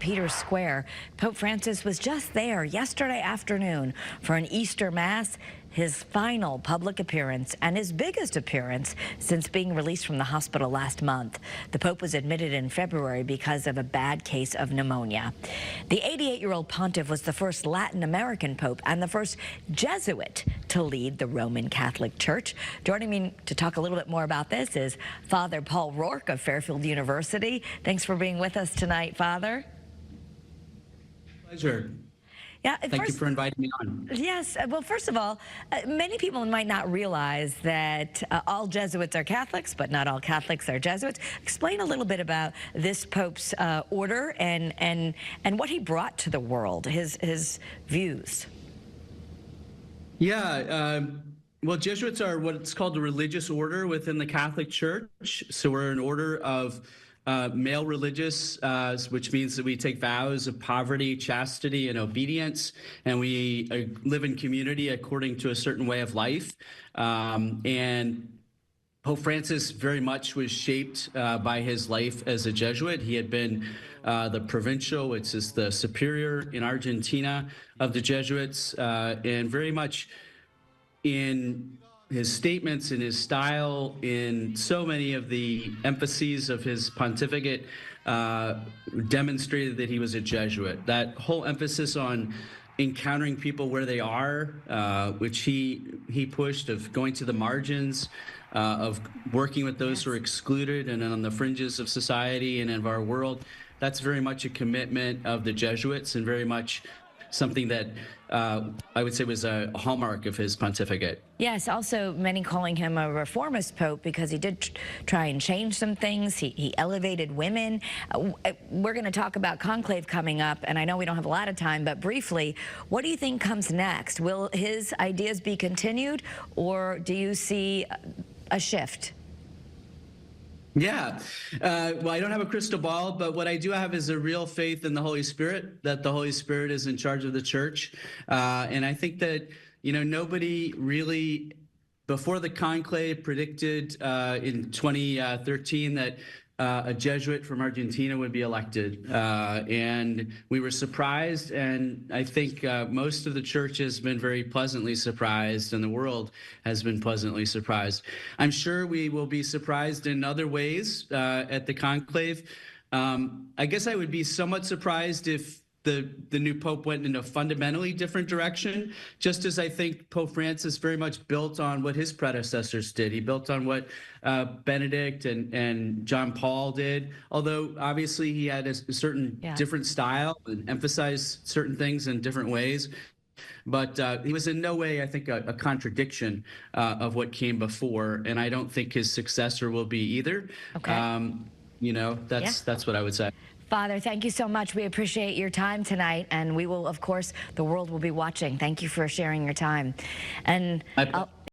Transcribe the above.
Peter's Square. Pope Francis was just there yesterday afternoon for an Easter Mass, his final public appearance and his biggest appearance since being released from the hospital last month. The Pope was admitted in February because of a bad case of pneumonia. The 88-year-old pontiff was the first Latin American pope and the first Jesuit to lead the Roman Catholic Church. Joining me to talk a little bit more about this is Father Paul Rourke of Fairfield University. Thanks for being with us tonight, Father. Pleasure. Yeah, Thank you for inviting me on. Yes. Well, first of all, many people might not realize that all Jesuits are Catholics, but not all Catholics are Jesuits. Explain a little bit about this Pope's order and what he brought to the world, his views. Yeah. Well, Jesuits are what's called a religious order within the Catholic Church. So we're an order of male religious, which means that we take vows of poverty, chastity, and obedience, and we live in community according to a certain way of life. And Pope Francis very much was shaped by his life as a Jesuit. He had been the provincial, which is the superior in Argentina of the Jesuits, and very much in his statements, in his style, in so many of the emphases of his pontificate demonstrated that he was a Jesuit. That whole emphasis on encountering people where they are, which he pushed, of going to the margins, of working with those who are excluded and on the fringes of society and of our world. That's very much a commitment of the Jesuits and very much something that I would say was a hallmark of his pontificate. Yes, also many calling him a reformist pope because he did try and change some things. He elevated women. We're going to talk about conclave coming up, and I know we don't have a lot of time, but briefly, what do you think comes next? Will his ideas be continued, or do you see a shift? Yeah. Well, I don't have a crystal ball, but what I do have is a real faith in the Holy Spirit, that the Holy Spirit is in charge of the church. And I think that, nobody really, before the conclave, predicted in 2013 that a Jesuit from Argentina would be elected. And we were surprised, and I think most of the church has been very pleasantly surprised, and the world has been pleasantly surprised. I'm sure we will be surprised in other ways at the conclave. I guess I would be somewhat surprised if the new Pope went in a fundamentally different direction, just as I think Pope Francis very much built on what his predecessors did. He built on what Benedict and John Paul did, although obviously he had a certain different style and emphasized certain things in different ways. But he was in no way, I think, a contradiction of what came before, and I don't think his successor will be either. Okay. That's what I would say. Father, thank you so much. We appreciate your time tonight, and we will, of course, the world will be watching. Thank you for sharing your time. And